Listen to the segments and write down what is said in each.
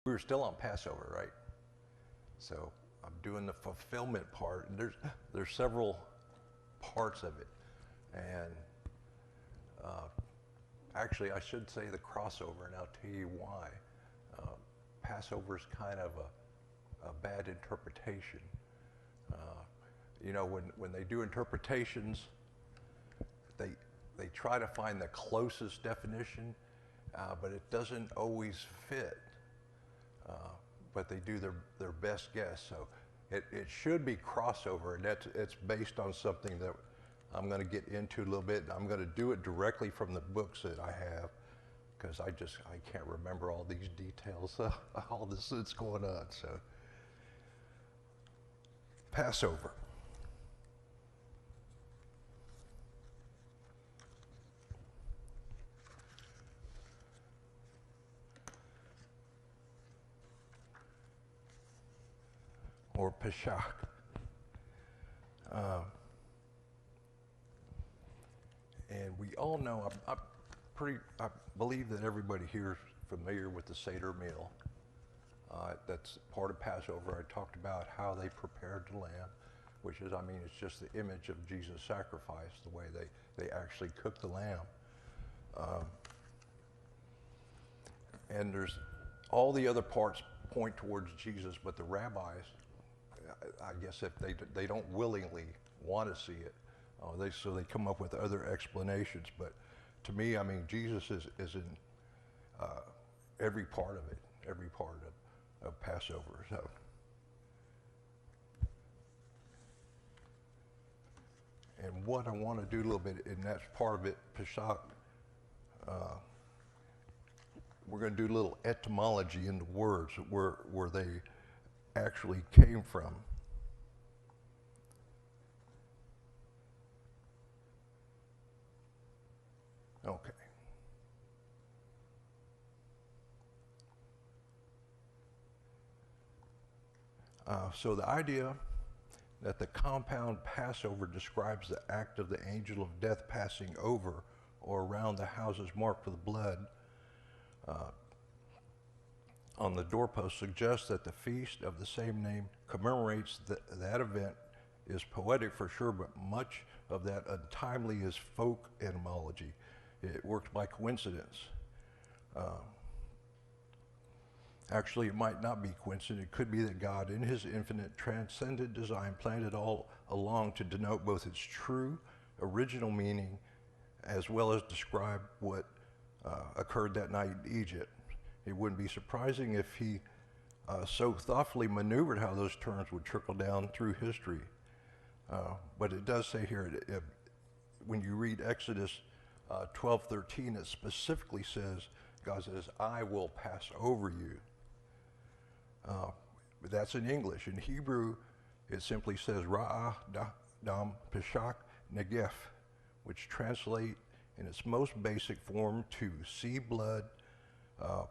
We were still on Passover, right? So I'm doing the fulfillment part, and there's several parts of it, and actually I should say the crossover, and I'll tell you why. Passover is kind of a bad interpretation. You know, when they do interpretations, they try to find the closest definition, but it doesn't always fit. But they do their best guess. So it should be crossover, and it's based on something that I'm going to get into a little bit. And I'm going to do it directly from the books that I have, because I can't remember all these details, all this that's going on. So Passover. Or Pesach. And we all know, I believe that everybody here is familiar with the Seder meal. That's part of Passover. I talked about how they prepared the lamb, which is, it's just the image of Jesus' sacrifice, the way they actually cooked the lamb. And there's all the other parts point towards Jesus, but the rabbis, I guess if they don't willingly want to see it, so they come up with other explanations. But to me, Jesus is in every part of it, every part of Passover. So, and what I want to do a little bit, and that's part of it, Pesach. We're going to do a little etymology in the words where they actually came from. Okay. So the idea that the compound Passover describes the act of the angel of death passing over or around the houses marked with blood on the doorpost suggests that the feast of the same name commemorates that event is poetic for sure, but much of that untimely is folk etymology. It works by coincidence. Actually, it might not be coincident. It could be that God, in his infinite transcendent design, planned it all along to denote both its true, original meaning, as well as describe what occurred that night in Egypt. It wouldn't be surprising if he so thoughtfully maneuvered how those terms would trickle down through history. But it does say here, when you read Exodus 12:13, it specifically says, God says, I will pass over you. But that's in English. In Hebrew, it simply says, Ra'ah dam Pesach negef, which translate in its most basic form to see blood,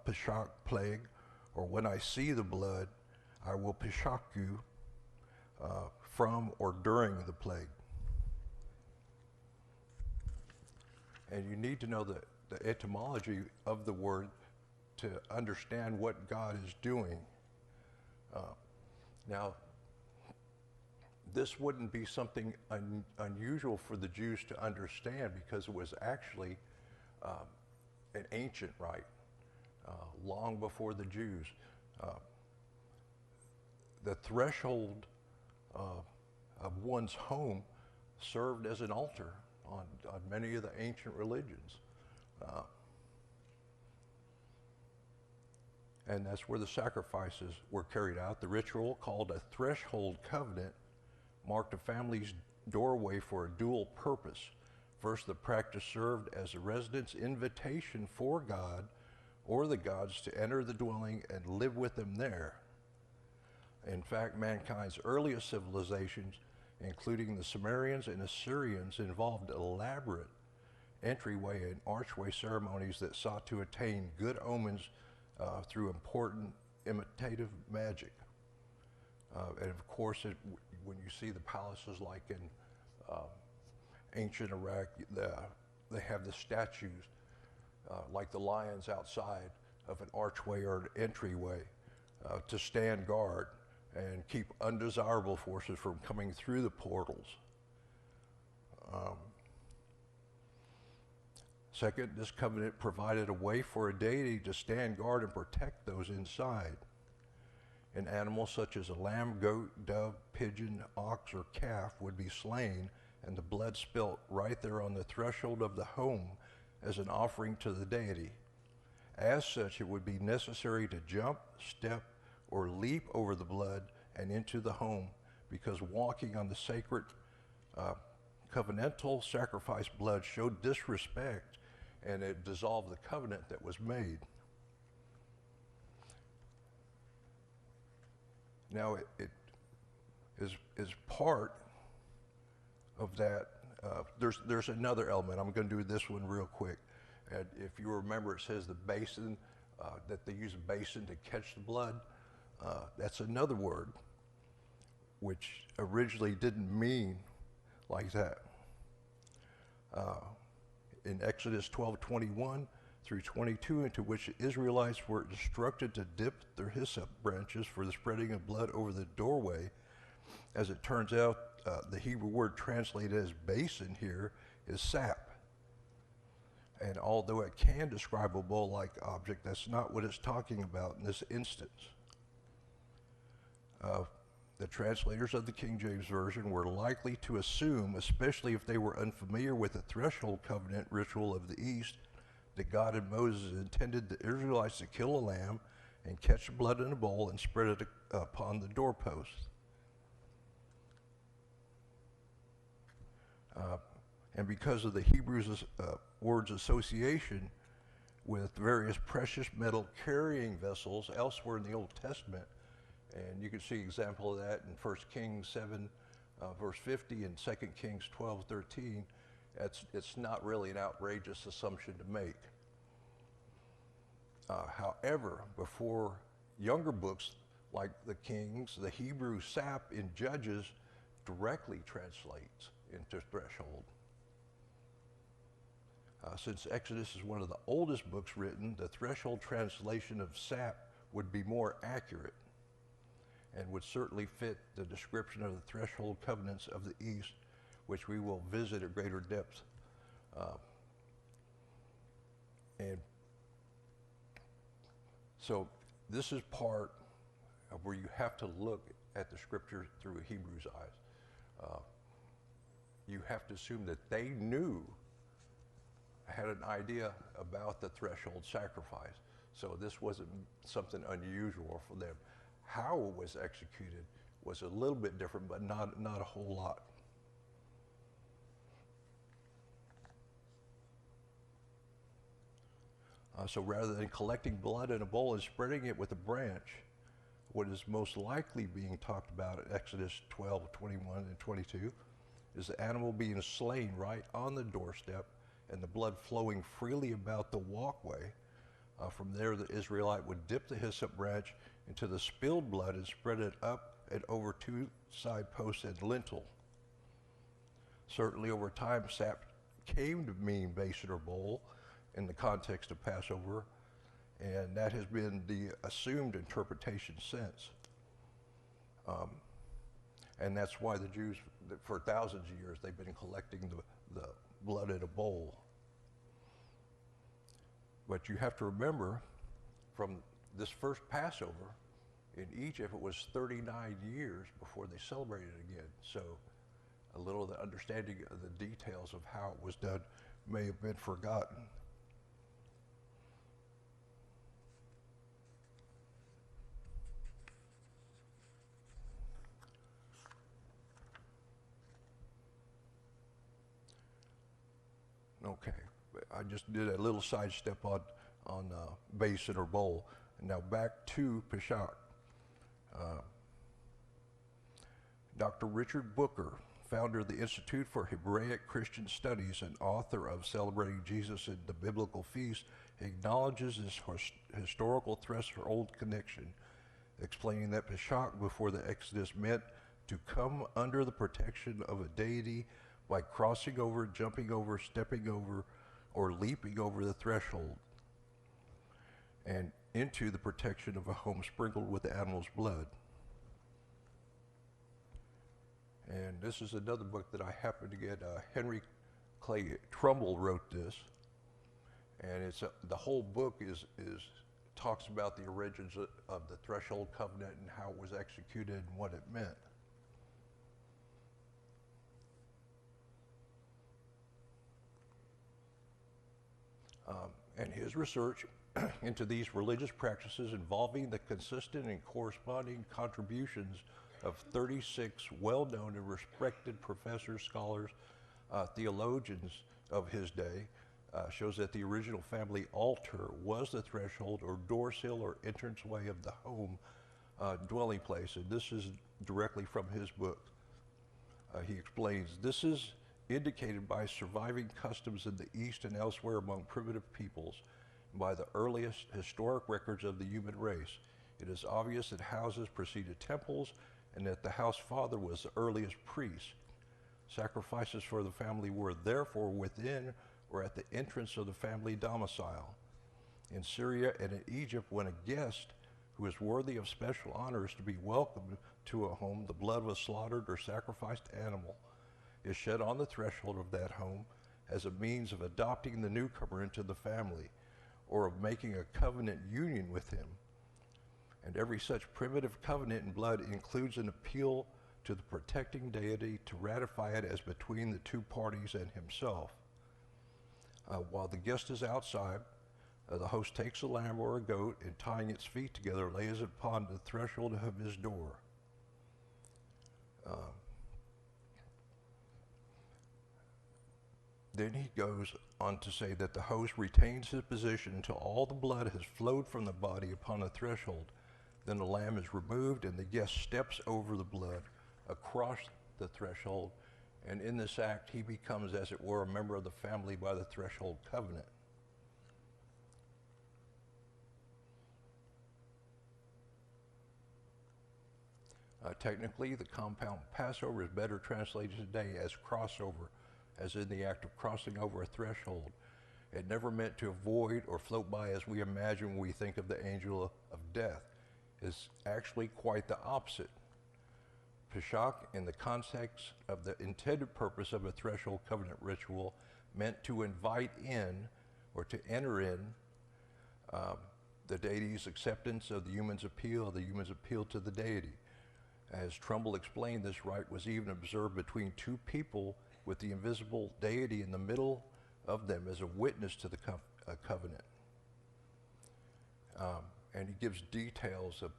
Pesach plague, or when I see the blood, I will Pesach you from or during the plague. And you need to know the etymology of the word to understand what God is doing. Now, this wouldn't be something unusual for the Jews to understand, because it was actually an ancient rite, long before the Jews. The threshold of one's home served as an altar on many of the ancient religions. And that's where the sacrifices were carried out. The ritual, called a threshold covenant, marked a family's doorway for a dual purpose. First, the practice served as a resident's invitation for God or the gods to enter the dwelling and live with them there. In fact, mankind's earliest civilizations, including the Sumerians and Assyrians, involved elaborate entryway and archway ceremonies that sought to attain good omens through important imitative magic. And of course, when you see the palaces like in ancient Iraq, they have the statues like the lions outside of an archway or an entryway to stand guard and keep undesirable forces from coming through the portals. Second, this covenant provided a way for a deity to stand guard and protect those inside. An animal such as a lamb, goat, dove, pigeon, ox, or calf would be slain and the blood spilt right there on the threshold of the home as an offering to the deity. As such, it would be necessary to jump, step, or leap over the blood and into the home, because walking on the sacred covenantal sacrifice blood showed disrespect, and it dissolved the covenant that was made. Now, it is part of that. There's another element. I'm going to do this one real quick. And if you remember, it says the basin, that they use a basin to catch the blood. That's another word, which originally didn't mean like that. In Exodus 12:21 through 22, into which the Israelites were instructed to dip their hyssop branches for the spreading of blood over the doorway. As it turns out, the Hebrew word translated as basin here is sap. And although it can describe a bowl-like object, that's not what it's talking about in this instance. The translators of the King James Version were likely to assume, especially if they were unfamiliar with the threshold covenant ritual of the East, that God and Moses intended the Israelites to kill a lamb and catch the blood in a bowl and spread it upon the doorpost. And because of the Hebrews' word's association with various precious metal carrying vessels elsewhere in the Old Testament, and you can see example of that in 1 Kings 7, verse 50, and 2 Kings 12:13. It's not really an outrageous assumption to make. However, before younger books like the Kings, the Hebrew sap in Judges directly translates into threshold. Since Exodus is one of the oldest books written, the threshold translation of sap would be more accurate and would certainly fit the description of the threshold covenants of the East, which we will visit at greater depth. And so this is part of where you have to look at the scripture through a Hebrew's eyes. You have to assume that they had an idea about the threshold sacrifice. So this wasn't something unusual for them. How it was executed was a little bit different, but not a whole lot. So rather than collecting blood in a bowl and spreading it with a branch, what is most likely being talked about in Exodus 12:21 and 22 is the animal being slain right on the doorstep and the blood flowing freely about the walkway. From there, the Israelite would dip the hyssop branch into the spilled blood and spread it up and over two side posts and lintel. Certainly over time, sap came to mean basin or bowl in the context of Passover, and that has been the assumed interpretation since. And that's why the Jews, for thousands of years, they've been collecting the blood in a bowl. But you have to remember, from this first Passover in Egypt, it was 39 years before they celebrated it again. So a little of the understanding of the details of how it was done may have been forgotten. Okay, I just did a little sidestep on basin or bowl. And now back to Pesach. Dr. Richard Booker, founder of the Institute for Hebraic Christian Studies and author of Celebrating Jesus in the Biblical Feast, acknowledges this historical threshold connection, explaining that Pesach before the Exodus meant to come under the protection of a deity by crossing over, jumping over, stepping over, or leaping over the threshold. And into the protection of a home sprinkled with the animal's blood. And this is another book that I happened to get. Henry Clay Trumbull wrote this, and it's the whole book is talks about the origins of the threshold covenant and how it was executed and what it meant. And his research into these religious practices involving the consistent and corresponding contributions of 36 well-known and respected professors, scholars, theologians of his day shows that the original family altar was the threshold or door sill or entranceway of the home dwelling place. And this is directly from his book. He explains, this is indicated by surviving customs in the East and elsewhere among primitive peoples, and by the earliest historic records of the human race. It is obvious that houses preceded temples and that the house father was the earliest priest. Sacrifices for the family were therefore within or at the entrance of the family domicile. In Syria and in Egypt, when a guest who is worthy of special honors to be welcomed to a home, the blood of a slaughtered or sacrificed animal is shed on the threshold of that home as a means of adopting the newcomer into the family or of making a covenant union with him. And every such primitive covenant in blood includes an appeal to the protecting deity to ratify it as between the two parties and himself. While the guest is outside, the host takes a lamb or a goat and tying its feet together lays it upon the threshold of his door. Then he goes on to say that the host retains his position until all the blood has flowed from the body upon the threshold. Then the lamb is removed and the guest steps over the blood across the threshold, and in this act he becomes, as it were, a member of the family by the threshold covenant. Technically, the compound Passover is better translated today as crossover, as in the act of crossing over a threshold. It never meant to avoid or float by as we imagine when we think of the angel of death. It's actually quite the opposite. Pesach, in the context of the intended purpose of a threshold covenant ritual, meant to invite in or to enter in the deity's acceptance of the human's appeal to the deity. As Trumbull explained, this rite was even observed between two people with the invisible deity in the middle of them as a witness to the covenant. And he gives details of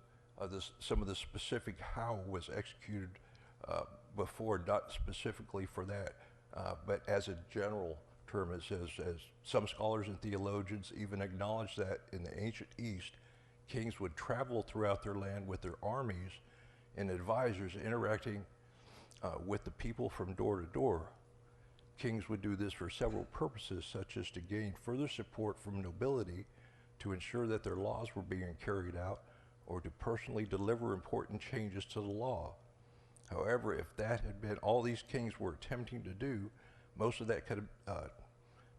some of the specific how it was executed before, not specifically for that, but as a general term. It says, as some scholars and theologians even acknowledge that in the ancient East, kings would travel throughout their land with their armies and advisors interacting with the people from door to door. Kings would do this for several purposes, such as to gain further support from nobility, to ensure that their laws were being carried out, or to personally deliver important changes to the law. However, if that had been all these kings were attempting to do, most of that could have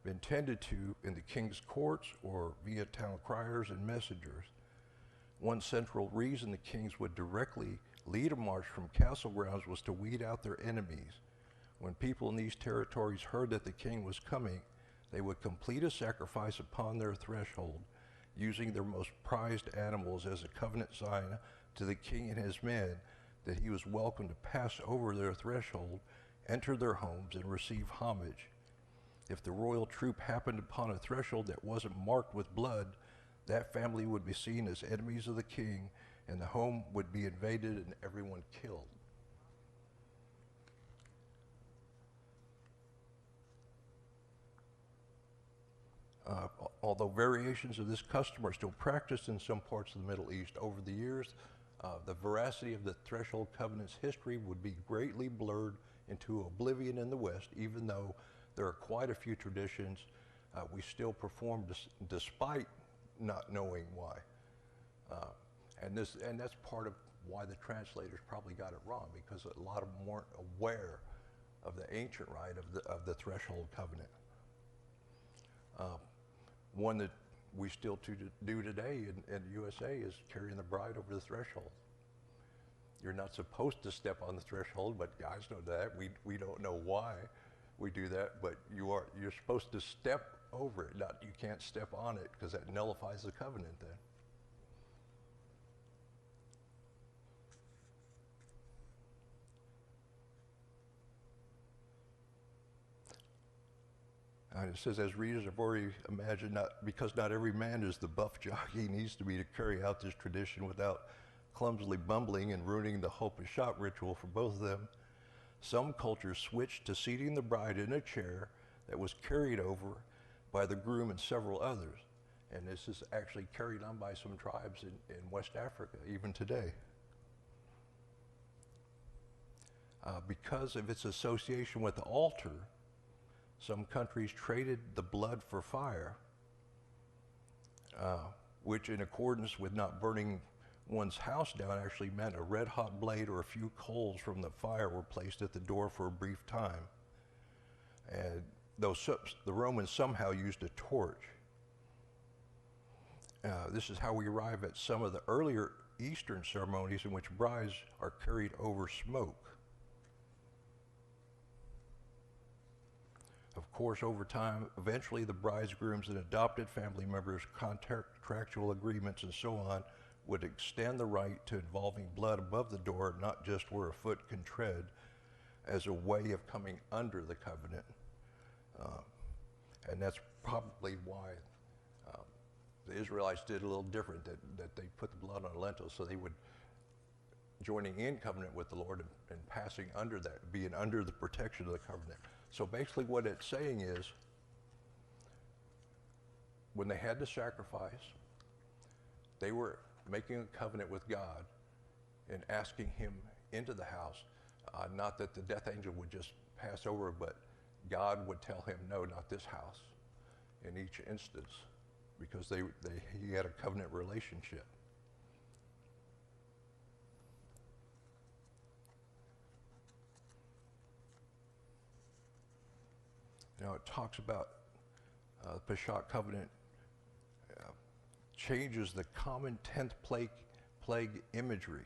been tended to in the king's courts or via town criers and messengers. One central reason the kings would directly lead a march from castle grounds was to weed out their enemies. When people in these territories heard that the king was coming, they would complete a sacrifice upon their threshold, using their most prized animals as a covenant sign to the king and his men that he was welcome to pass over their threshold, enter their homes, and receive homage. If the royal troop happened upon a threshold that wasn't marked with blood, that family would be seen as enemies of the king, and the home would be invaded and everyone killed. Although variations of this custom are still practiced in some parts of the Middle East, over the years, the veracity of the threshold covenant's history would be greatly blurred into oblivion in the West, even though there are quite a few traditions we still perform despite not knowing why. And that's part of why the translators probably got it wrong, because a lot of them weren't aware of the ancient rite of the threshold covenant. One that we still do today in the USA is carrying the bride over the threshold. You're not supposed to step on the threshold, but guys know that. We don't know why we do that, but you're supposed to step over it. Not you can't step on it because that nullifies the covenant then. And it says, as readers have already imagined, because not every man is the buff jockey he needs to be to carry out this tradition without clumsily bumbling and ruining the hope of shot ritual for both of them. Some cultures switched to seating the bride in a chair that was carried over by the groom and several others. And this is actually carried on by some tribes in West Africa, even today. Because of its association with the altar, some countries traded the blood for fire, which in accordance with not burning one's house down actually meant a red hot blade or a few coals from the fire were placed at the door for a brief time. And the Romans somehow used a torch. This is how we arrive at some of the earlier Eastern ceremonies in which brides are carried over smoke. Of course, over time, eventually the bride's grooms and adopted family members' contractual agreements and so on would extend the right to involving blood above the door, not just where a foot can tread, as a way of coming under the covenant. And that's probably why the Israelites did a little different, that they put the blood on lentils, so they would, joining in covenant with the Lord and passing under that, being under the protection of the covenant. So basically what it's saying is, when they had to sacrifice, they were making a covenant with God and asking him into the house. Not that the death angel would just pass over, but God would tell him, no, not this house, in each instance, because he had a covenant relationship. Now it talks about the Pesach covenant changes the common 10th plague imagery.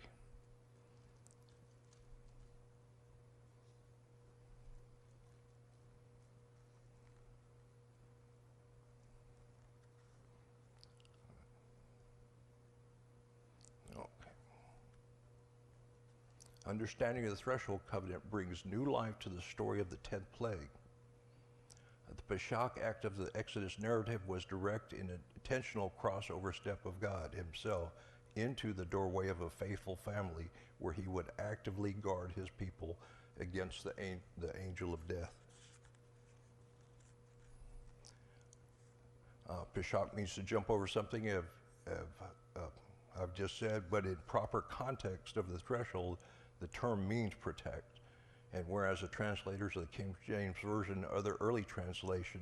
Okay. Understanding of the threshold covenant brings new life to the story of the 10th plague. The Pesach act of the Exodus narrative was direct and intentional crossover step of God himself into the doorway of a faithful family where he would actively guard his people against the angel of death. Pesach means to jump over something I've just said, but in proper context of the threshold, the term means protect. And whereas the translators of the King James Version and other early translation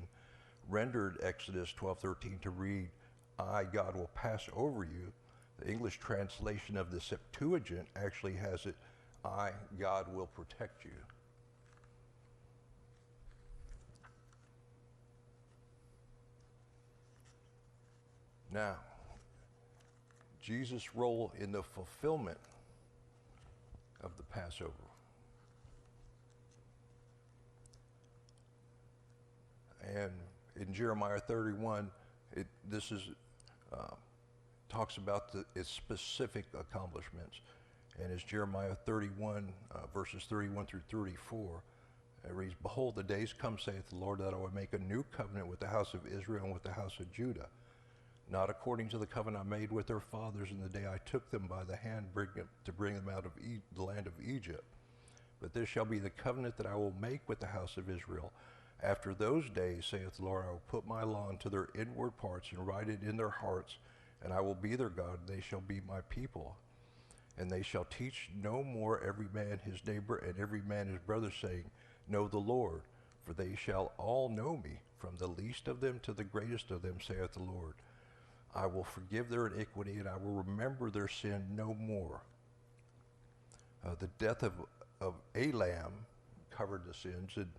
rendered Exodus 12:13 to read, I, God, will pass over you, the English translation of the Septuagint actually has it, I, God, will protect you. Now, Jesus' role in the fulfillment of the Passover. And in Jeremiah 31, this talks about its specific accomplishments. And it's Jeremiah 31, verses 31 through 34. It reads, Behold, the days come, saith the Lord, that I will make a new covenant with the house of Israel and with the house of Judah, not according to the covenant I made with their fathers in the day I took them by the hand to bring them out of the land of Egypt. But this shall be the covenant that I will make with the house of Israel. After those days, saith the Lord, I will put my law into their inward parts and write it in their hearts, and I will be their God, and they shall be my people. And they shall teach no more every man his neighbor and every man his brother, saying, Know the Lord, for they shall all know me, from the least of them to the greatest of them, saith the Lord. I will forgive their iniquity, and I will remember their sin no more. The death of a lamb covered the sins, and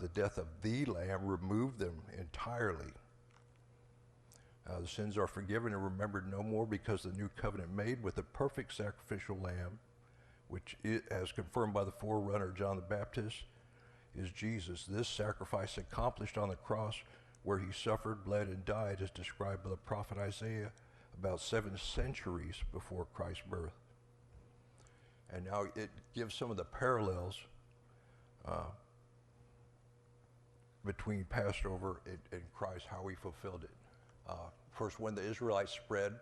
the death of the Lamb removed them entirely. The sins are forgiven and remembered no more because the new covenant made with the perfect sacrificial lamb, which is, as confirmed by the forerunner John the Baptist, is Jesus. This sacrifice accomplished on the cross where he suffered, bled, and died is described by the prophet Isaiah about 7 centuries before Christ's birth. And now it gives some of the parallels between Passover and Christ, how he fulfilled it. First, when the Israelites spread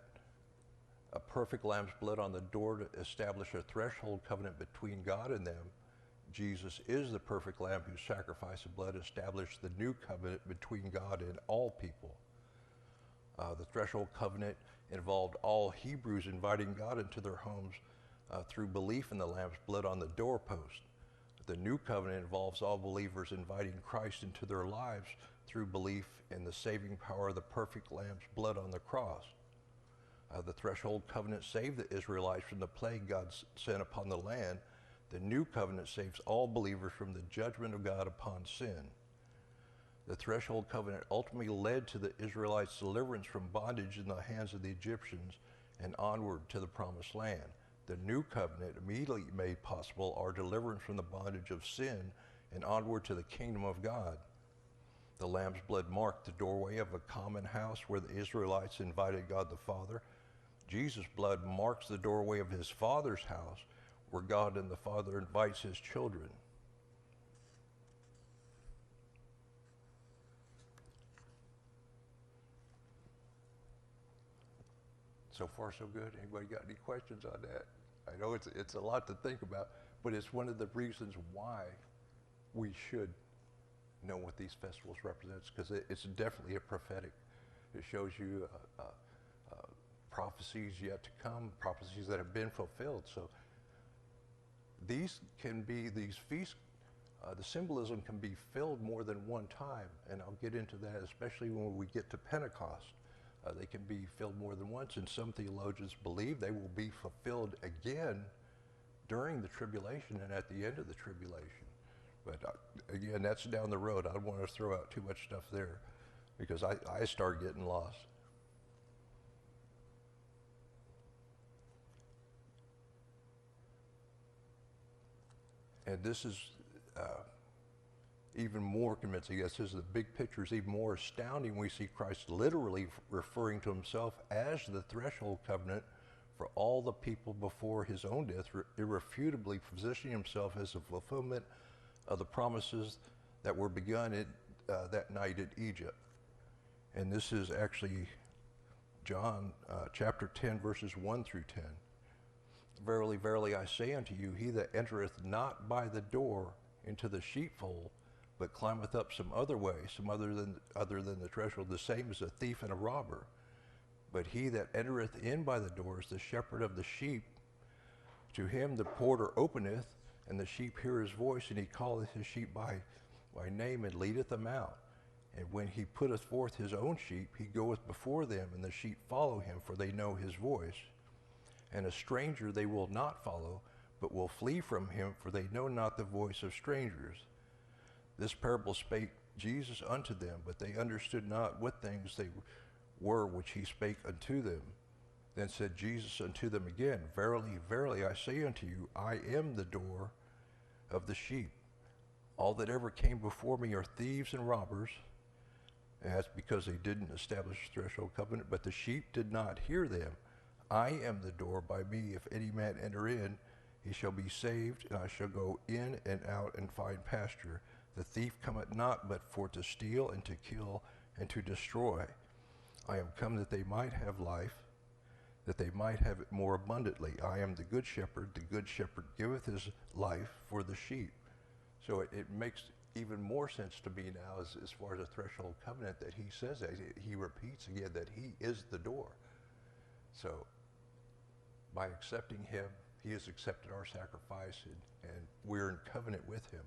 a perfect lamb's blood on the door to establish a threshold covenant between God and them, Jesus is the perfect lamb whose sacrifice of blood established the new covenant between God and all people. The threshold covenant involved all Hebrews inviting God into their homes through belief in the lamb's blood on the doorpost. The new covenant involves all believers inviting Christ into their lives through belief in the saving power of the perfect lamb's blood on the cross. The threshold covenant saved the Israelites from the plague God sent upon the land. The new covenant saves all believers from the judgment of God upon sin. The threshold covenant ultimately led to the Israelites' deliverance from bondage in the hands of the Egyptians and onward to the promised land. The new covenant immediately made possible our deliverance from the bondage of sin and onward to the kingdom of God. The lamb's blood marked the doorway of a common house where the Israelites invited God the Father. Jesus' blood marks the doorway of his Father's house where God and the Father invites his children. So far, so good. Anybody got any questions on that? I know it's a lot to think about, but it's one of the reasons why we should know what these festivals represents, because it's definitely a prophetic. It shows you prophecies yet to come, prophecies that have been fulfilled. So these feasts, the symbolism can be filled more than one time, and I'll get into that, especially when we get to Pentecost. They can be filled more than once, and some theologians believe they will be fulfilled again during the tribulation and at the end of the tribulation. But again, that's down the road. I don't want to throw out too much stuff there because I start getting lost. And this is even more convincing. This is the big picture is even more astounding. We see Christ literally referring to himself as the threshold covenant for all the people before his own death, irrefutably positioning himself as a fulfillment of the promises that were begun that night at Egypt. And this is actually John chapter 10, verses 1 through 10. Verily, verily, I say unto you, he that entereth not by the door into the sheepfold, but climbeth up some other way, some other than the threshold, the same is a thief and a robber. But he that entereth in by the door is the shepherd of the sheep. To him the porter openeth, and the sheep hear his voice, and he calleth his sheep by name, and leadeth them out. And when he putteth forth his own sheep, he goeth before them, and the sheep follow him, for they know his voice. And a stranger they will not follow, but will flee from him, for they know not the voice of strangers. This parable spake Jesus unto them, but they understood not what things they were which he spake unto them. Then said Jesus unto them again, Verily, verily, I say unto you, I am the door of the sheep. All that ever came before me are thieves and robbers. And that's because they didn't establish a threshold covenant, but the sheep did not hear them. I am the door. By me, if any man enter in, he shall be saved, and I shall go in and out and find pasture. The thief cometh not but for to steal and to kill and to destroy. I am come that they might have life, that they might have it more abundantly. I am the good shepherd. The good shepherd giveth his life for the sheep. So it makes even more sense to me now as far as a threshold covenant that he says that. He repeats again that he is the door. So by accepting him, he has accepted our sacrifice, and we're in covenant with him.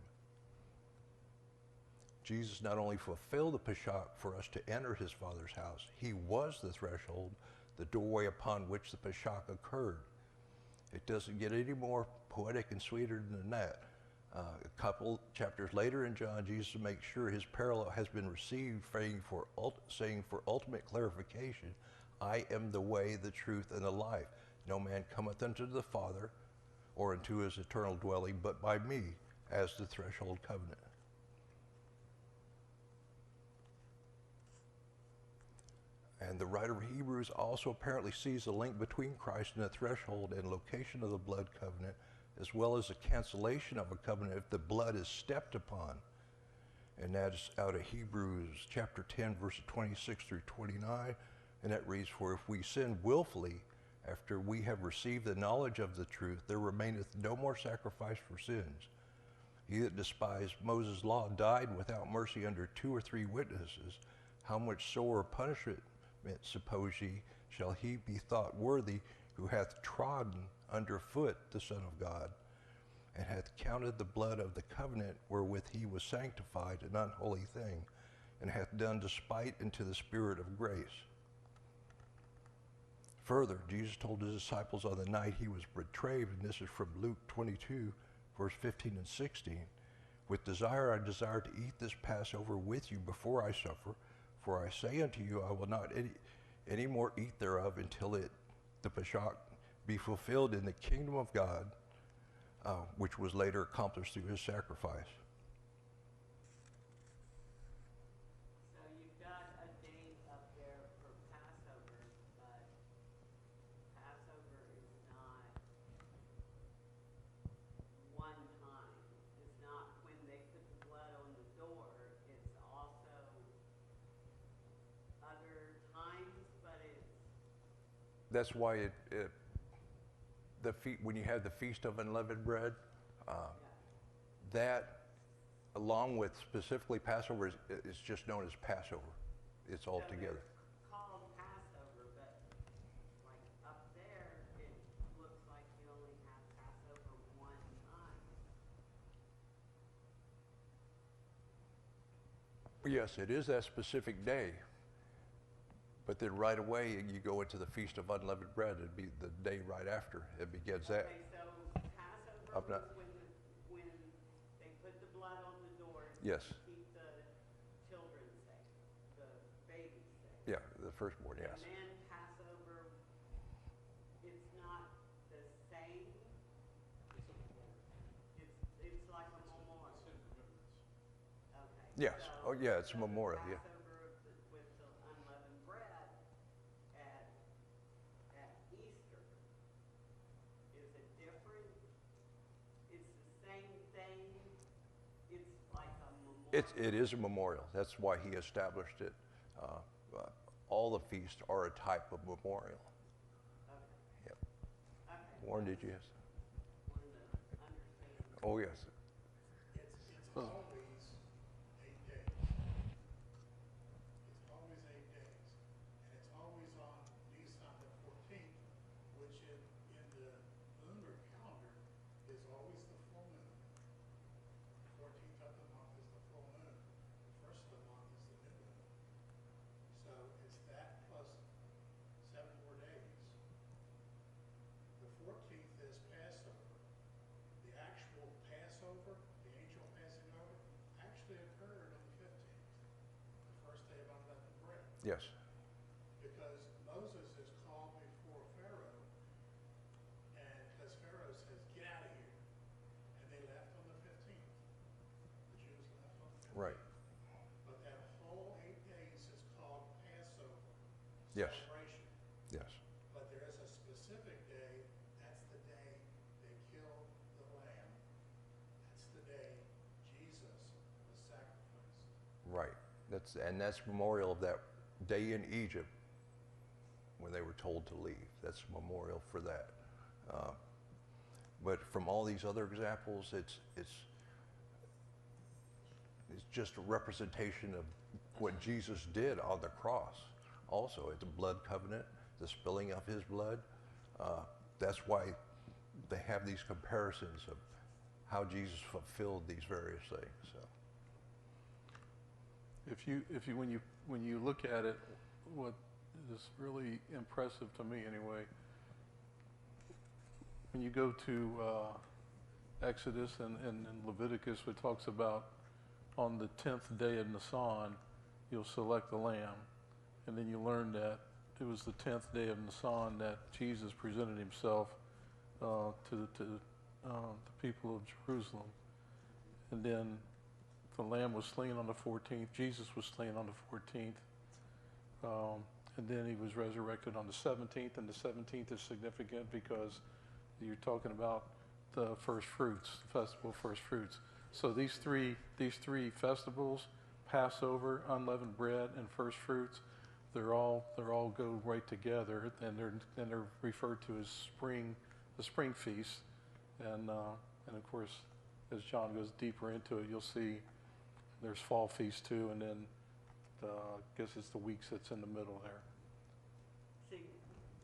Jesus not only fulfilled the Pesach for us to enter his Father's house, he was the threshold, the doorway upon which the Pesach occurred. It doesn't get any more poetic and sweeter than that. A couple chapters later in John, Jesus makes sure his parallel has been received, saying for ultimate clarification, I am the way, the truth, and the life. No man cometh unto the Father or into his eternal dwelling, but by me, as the threshold covenant. And the writer of Hebrews also apparently sees the link between Christ and the threshold and location of the blood covenant, as well as the cancellation of a covenant if the blood is stepped upon. And that's out of Hebrews chapter 10, verses 26 through 29. And that reads, for if we sin willfully, after we have received the knowledge of the truth, there remaineth no more sacrifice for sins. He that despised Moses' law died without mercy under 2 or 3 witnesses. How much sorer punishment, suppose ye, shall he be thought worthy who hath trodden under foot the Son of God, and hath counted the blood of the covenant wherewith he was sanctified an unholy thing, and hath done despite unto the Spirit of grace. Further, Jesus told his disciples on the night he was betrayed, and this is from Luke 22, verse 15 and 16, with desire I desire to eat this Passover with you before I suffer, for I say unto you, I will not any more eat thereof until the Pesach be fulfilled in the kingdom of God, which was later accomplished through his sacrifice. So you've got a date up there for Passover, but Passover is not one time. It's not when they put the blood on the door. It's also other times, but it's... That's why when you have the Feast of Unleavened Bread, that, along with specifically Passover, is just known as Passover. It's all together. It's called Passover, but like up there, it looks like you only have Passover one time. Yes, it is that specific day. But then right away, you go into the Feast of Unleavened Bread. It'd be the day right after. It begins that. Okay, so Passover was when they put the blood on the door Yes. to keep the children safe, the babies safe. Yeah, the firstborn, yes. And then Passover, it's not the same. It's like a memorial. Okay. Yes. So, Oh, yeah, it's a memorial, yeah. Passover with the unleavened bread at Easter, is it different? It's the same thing? It's like a memorial? It is a memorial. That's why he established it. All the feasts are a type of memorial. Okay. Yep. Okay. Warren, did you? Wanted to understand. Oh, yes. It's always 8 days. It's always 8 days. And it's always on Nisan the 14th, which in the lunar calendar is always the full moon. The 14th of the month is the full moon. The first of the month is the new moon. So it's that plus 7 more days. The 14th is Passover. The actual Passover, the angel passing over, actually occurred on the 15th, the first day of unleavened bread. Yes. Because Moses is called before Pharaoh, and because Pharaoh says, get out of here. And they left on the 15th. The Jews left on the 15th. Right. But that whole 8 days is called Passover Yes. celebration. Yes. But there is a specific day, that's the day they killed the lamb. That's the day Jesus was sacrificed. Right. That's memorial of that day in Egypt when they were told to leave. That's a memorial for that. But from all these other examples, it's just a representation of what Jesus did on the cross. Also, it's a blood covenant, the spilling of his blood. That's why they have these comparisons of how Jesus fulfilled these various things. So. When you look at it, what is really impressive to me anyway, when you go to Exodus and in Leviticus, it talks about on the 10th day of Nisan, you'll select the lamb. And then you learn that it was the 10th day of Nisan that Jesus presented himself to the people of Jerusalem. And then the lamb was slain on the 14th. Jesus was slain on the 14th. And then he was resurrected on the 17th. And the 17th is significant because you're talking about the first fruits, the festival of first fruits. So these three festivals, Passover, unleavened bread, and first fruits, they all go right together, and they're referred to as the spring feast. And of course, as John goes deeper into it, you'll see there's fall feast too, and then I guess it's the weeks that's in the middle there. See,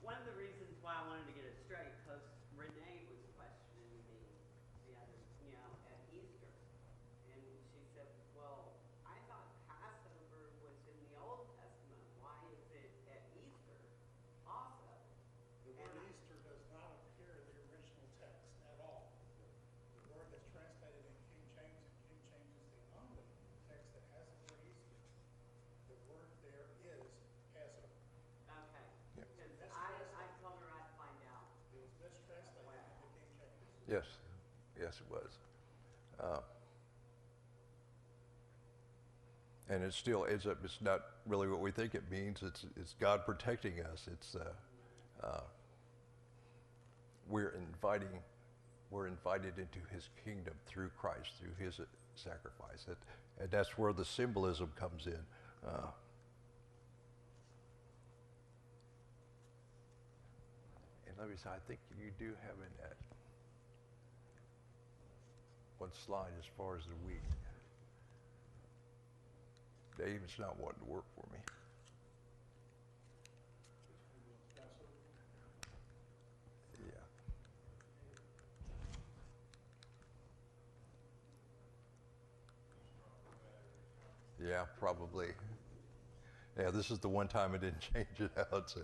one of the reasons why I wanted to get it straight, because Renee was questioning me the other, at Easter. And she said, well, I thought Passover was in the Old Testament. Why is it at Easter also? The word Easter does not appear in the original text at all. The word that's translated in King James, and King James is the only text that has the word Easter. The word there is Passover. Okay. Yeah. Because I told her I'd find out. It was mistranslated into King James. Yes, yes, it was. And it's not really what we think it means. It's God protecting us. It's we're invited into His kingdom through Christ, through His sacrifice. And that's where the symbolism comes in. And let me say, I think you do have in that one slide as far as the week. Dave, it's not wanting to work for me. Yeah. Yeah, probably. Yeah, this is the one time I didn't change it out, so.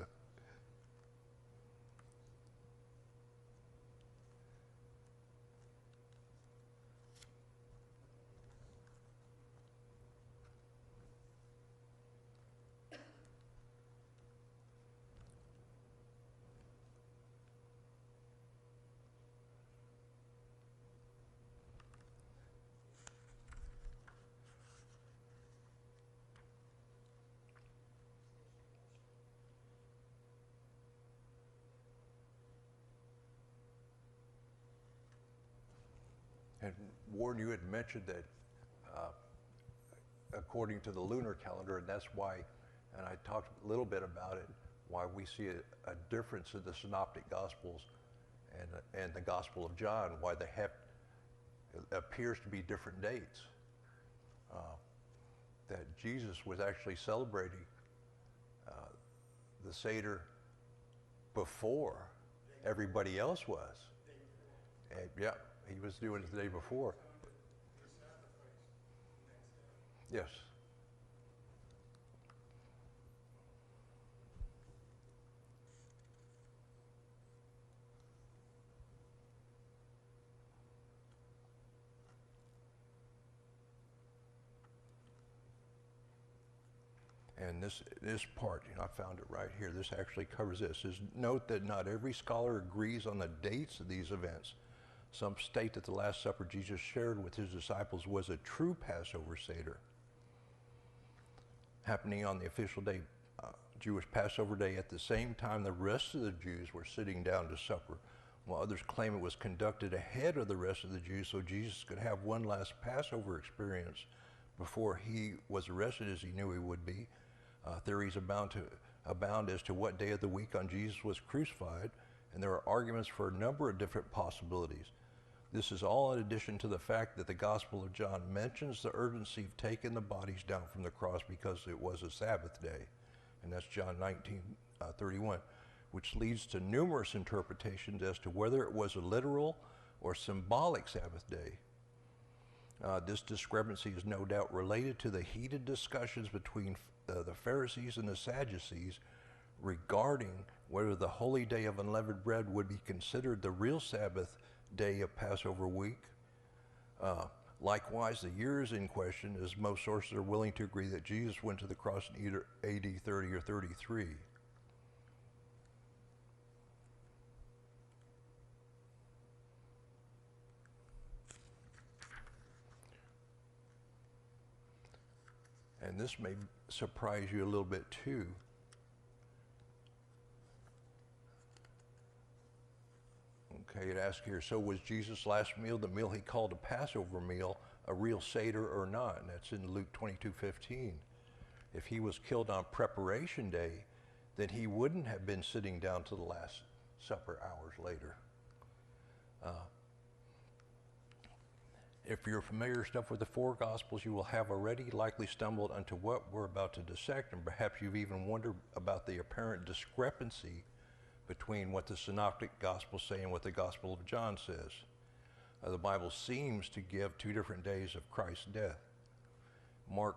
And Warren, you had mentioned that according to the lunar calendar, and that's why, and I talked a little bit about it, why we see a difference in the synoptic gospels and the Gospel of John, why they have, it appears to be different dates. That Jesus was actually celebrating the Seder before everybody else was. And, yeah, he was doing it the day before. Yes. And this part, I found it right here. This actually covers this. Is note that not every scholar agrees on the dates of these events. Some state that the Last Supper Jesus shared with his disciples was a true Passover Seder, happening on the official day, Jewish Passover day, at the same time the rest of the Jews were sitting down to supper, while others claim it was conducted ahead of the rest of the Jews so Jesus could have one last Passover experience before he was arrested, as he knew he would be. Theories abound as to what day of the week on Jesus was crucified, and there are arguments for a number of different possibilities. This is all in addition to the fact that the Gospel of John mentions the urgency of taking the bodies down from the cross because it was a Sabbath day, and that's John 19:31, which leads to numerous interpretations as to whether it was a literal or symbolic Sabbath day. This discrepancy is no doubt related to the heated discussions between the Pharisees and the Sadducees regarding whether the holy day of unleavened bread would be considered the real Sabbath day of Passover week. Likewise, the years in question, as most sources are willing to agree that Jesus went to the cross in either AD 30 or 33. And this may surprise you a little bit too. Okay, it asks here, so was Jesus' last meal, the meal he called a Passover meal, a real Seder or not? And that's in Luke 22:15. If he was killed on preparation day, then he wouldn't have been sitting down to the Last Supper hours later. If you're familiar stuff with the four Gospels, you will have already likely stumbled onto what we're about to dissect, and perhaps you've even wondered about the apparent discrepancy between what the Synoptic Gospels say and what the Gospel of John says. The Bible seems to give two different days of Christ's death. Mark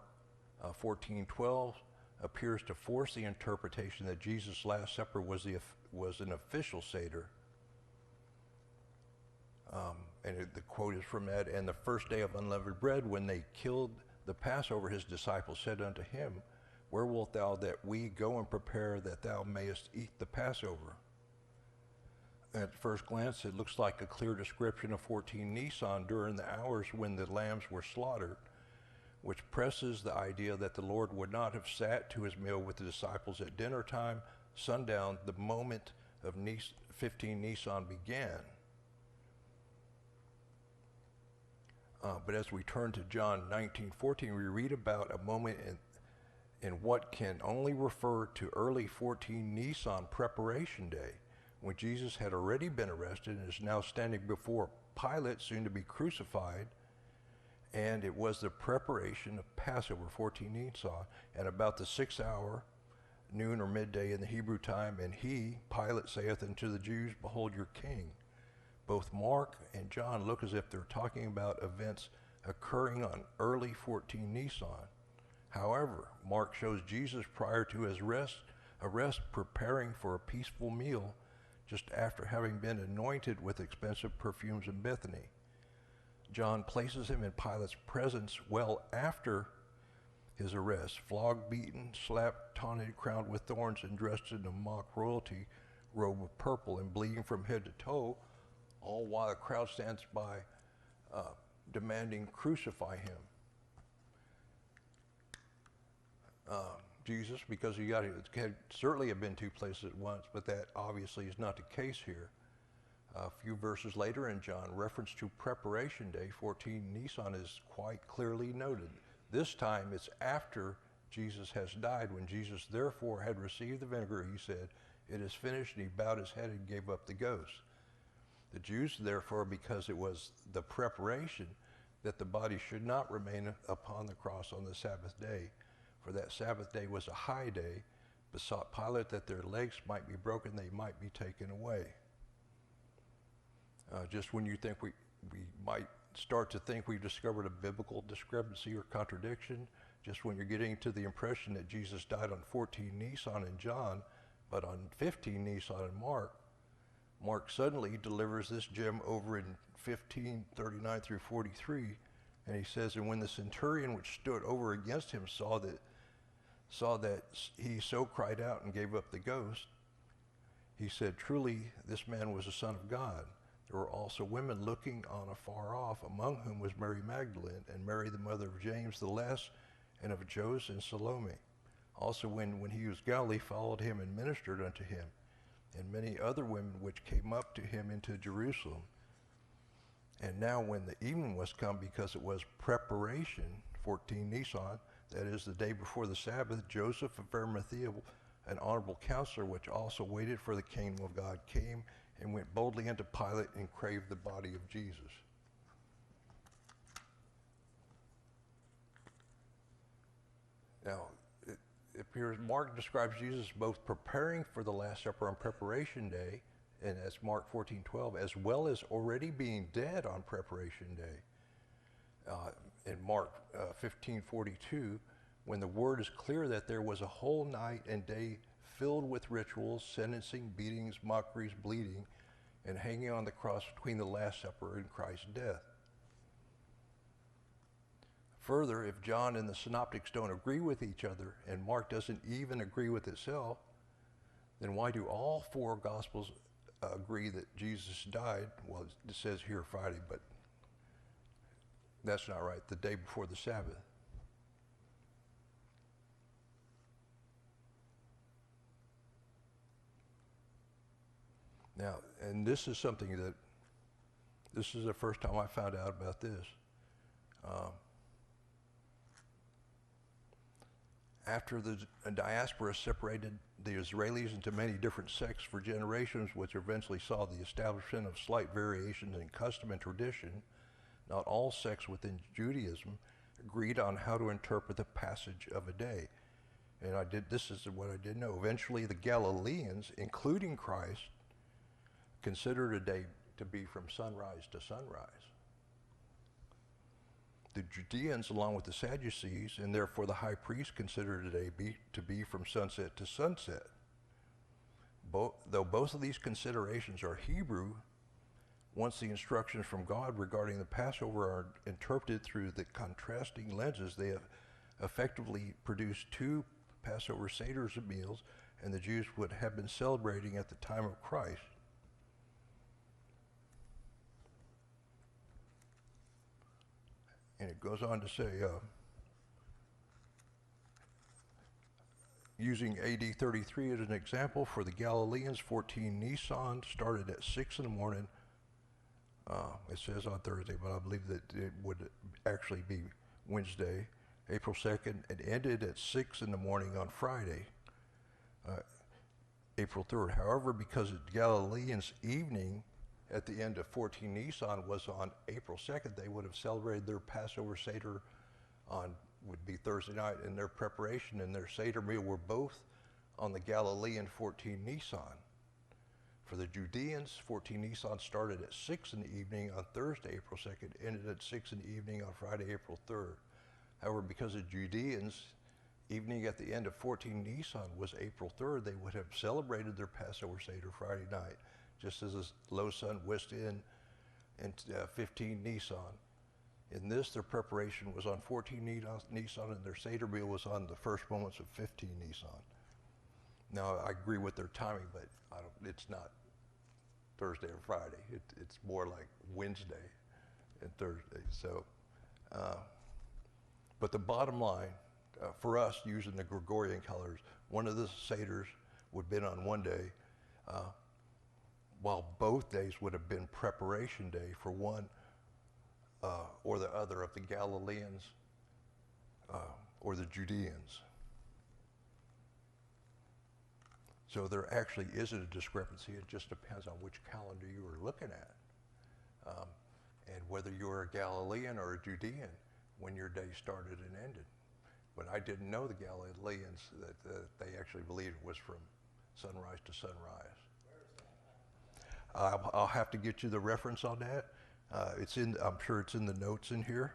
14:12 appears to force the interpretation that Jesus' Last Supper was an official Seder. The quote is from that, and the first day of unleavened bread, when they killed the Passover, his disciples said unto him, where wilt thou that we go and prepare that thou mayest eat the Passover? At first glance, it looks like a clear description of 14 Nisan during the hours when the lambs were slaughtered, which presses the idea that the Lord would not have sat to his meal with the disciples at dinner time, sundown, the moment of 15 Nisan began. But as we turn to John 19:14, we read about a moment in what can only refer to early 14 Nisan preparation day, when Jesus had already been arrested and is now standing before Pilate, soon to be crucified. And it was the preparation of Passover, 14 Nisan, at about the 6th hour, noon or midday in the Hebrew time. And he, Pilate, saith unto the Jews, behold your king. Both Mark and John look as if they're talking about events occurring on early 14 Nisan. However, Mark shows Jesus prior to his arrest preparing for a peaceful meal just after having been anointed with expensive perfumes in Bethany. John places him in Pilate's presence well after his arrest, flogged, beaten, slapped, taunted, crowned with thorns, and dressed in a mock royalty robe of purple and bleeding from head to toe, all while the crowd stands by demanding crucify him. Jesus, because it could certainly have been two places at once, but that obviously is not the case here. A few verses later in John, reference to preparation day, 14 Nisan, is quite clearly noted. This time it's after Jesus has died. When Jesus therefore had received the vinegar, he said, it is finished, and he bowed his head and gave up the ghost. The Jews, therefore, because it was the preparation that the body should not remain upon the cross on the Sabbath day, for that Sabbath day was a high day, besought Pilate that their legs might be broken, they might be taken away. Just when you think we might start to think we've discovered a biblical discrepancy or contradiction, just when you're getting to the impression that Jesus died on 14 Nisan in John, but on 15 Nisan in Mark, Mark suddenly delivers this gem over in 15:39 through 43, and he says, and when the centurion which stood over against him saw that he so cried out and gave up the ghost, he said, truly this man was the Son of God. There were also women looking on afar off, among whom was Mary Magdalene, and Mary the mother of James the Less, and of Joses and Salome. Also when he was Galilee, followed him and ministered unto him, and many other women which came up to him into Jerusalem. And now when the evening was come, because it was preparation, 14 Nisan, that is the day before the Sabbath, Joseph of Arimathea, an honorable counselor, which also waited for the kingdom of God, came and went boldly unto Pilate and craved the body of Jesus. Now, it appears Mark describes Jesus both preparing for the Last Supper on preparation day, and that's Mark 14:12, as well as already being dead on preparation day. In Mark 15:42, when the word is clear that there was a whole night and day filled with rituals, sentencing, beatings, mockeries, bleeding, and hanging on the cross between the Last Supper and Christ's death. Further, if John and the synoptics don't agree with each other, and Mark doesn't even agree with itself, then why do all four Gospels agree that Jesus died? Well, it says here Friday, but that's not right, the day before the Sabbath. Now, and this is something that, this is the first time I found out about this. After the diaspora separated the Israelis into many different sects for generations, which eventually saw the establishment of slight variations in custom and tradition, not all sects within Judaism agreed on how to interpret the passage of a day. And this is what I did know. Eventually the Galileans, including Christ, considered a day to be from sunrise to sunrise. The Judeans, along with the Sadducees, and therefore the high priest, considered a day to be from sunset to sunset. Though both of these considerations are Hebrew, once the instructions from God regarding the Passover are interpreted through the contrasting lenses, they have effectively produced two Passover Seders of meals, and the Jews would have been celebrating at the time of Christ. And it goes on to say, using AD 33 as an example, for the Galileans, 14 Nisan started at 6 in the morning. It says on Thursday, but I believe that it would actually be Wednesday, April 2nd, and ended at 6 in the morning on Friday, April 3rd. However, because the Galileans' evening at the end of 14 Nisan was on April 2nd, they would have celebrated their Passover Seder would be Thursday night, and their preparation and their Seder meal were both on the Galilean 14 Nisan. For the Judeans, 14 Nisan started at 6 in the evening on Thursday, April 2nd, ended at 6 in the evening on Friday, April 3rd. However, because the Judeans' evening at the end of 14 Nisan was April 3rd, they would have celebrated their Passover Seder Friday night, just as the low sun west in 15 Nisan. In this, their preparation was on 14 Nisan, and their Seder meal was on the first moments of 15 Nisan. Now, I agree with their timing, but it's not Thursday or Friday. It's more like Wednesday and Thursday. So, but the bottom line, for us, using the Gregorian calendars, one of the Seders would have been on one day, while both days would have been preparation day for one or the other of the Galileans or the Judeans. So there actually isn't a discrepancy. It just depends on which calendar you are looking at, and whether you're a Galilean or a Judean when your day started and ended. But I didn't know the Galileans that they actually believed it was from sunrise to sunrise. I'll have to get you the reference on that. I'm sure it's in the notes in here.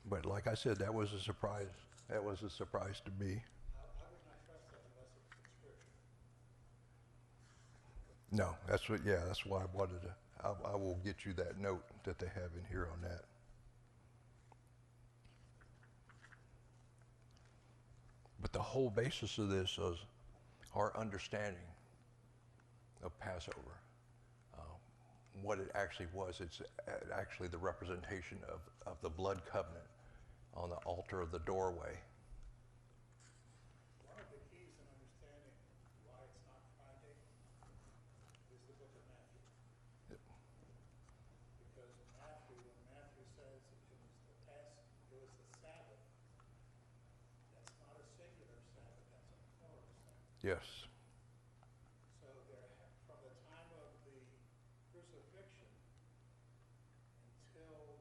But like I said, that was a surprise. That was a surprise to me. I would not trust that unless it was in Scripture. No, that's why I wanted to. I will get you that note that they have in here on that. But the whole basis of this is our understanding of Passover. What it actually was, it's actually the representation of the blood covenant on the altar of the doorway. One of the keys in understanding why it's not Friday is the book of Matthew. Yep. Because when Matthew says it was the Sabbath, that's not a singular Sabbath, that's a plural Sabbath. Yes. So from the time of the crucifixion until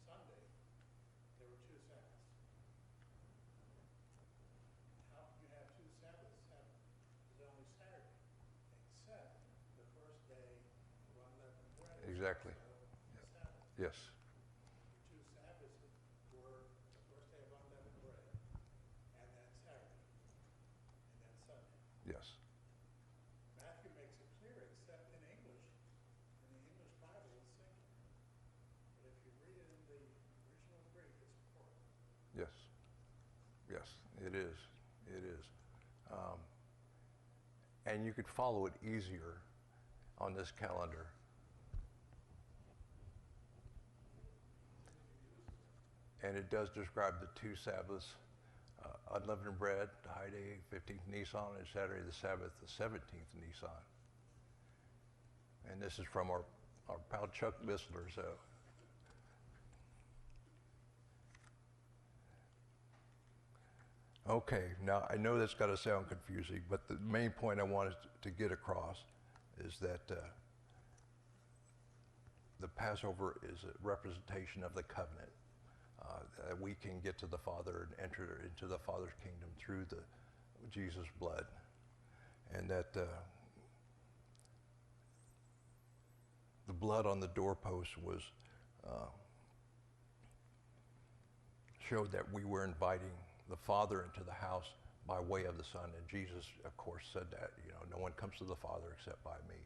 Sunday, there were two Sabbaths. How can you have two Sabbaths? There's only Saturday, except the first day of unleavened bread. Exactly. The Sabbath. Yes. The two Sabbaths were the first day of unleavened bread, and then Saturday, and then Sunday. Yes. Matthew makes it Yes, it is. It is. And you could follow it easier on this calendar. And it does describe the two Sabbaths, unleavened bread, the high day, 15th Nisan, and Saturday the Sabbath, the 17th Nisan. And this is from our pal Chuck Missler, so. Okay, now I know that's got to sound confusing, but the main point I wanted to get across is that the Passover is a representation of the covenant. That we can get to the Father and enter into the Father's kingdom through Jesus' blood. And that the blood on the doorpost was showed that we were inviting the Father into the house by way of the Son. And Jesus, of course, said that, no one comes to the Father except by me.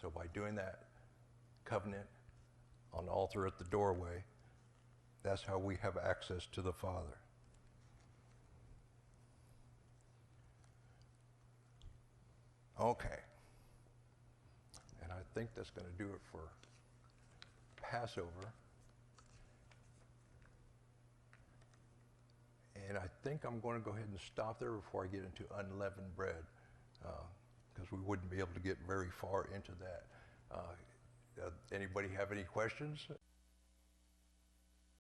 So by doing that covenant on the altar at the doorway, that's how we have access to the Father. Okay. And I think that's going to do it for Passover. And I think I'm going to go ahead and stop there before I get into unleavened bread, because we wouldn't be able to get very far into that. Anybody have any questions?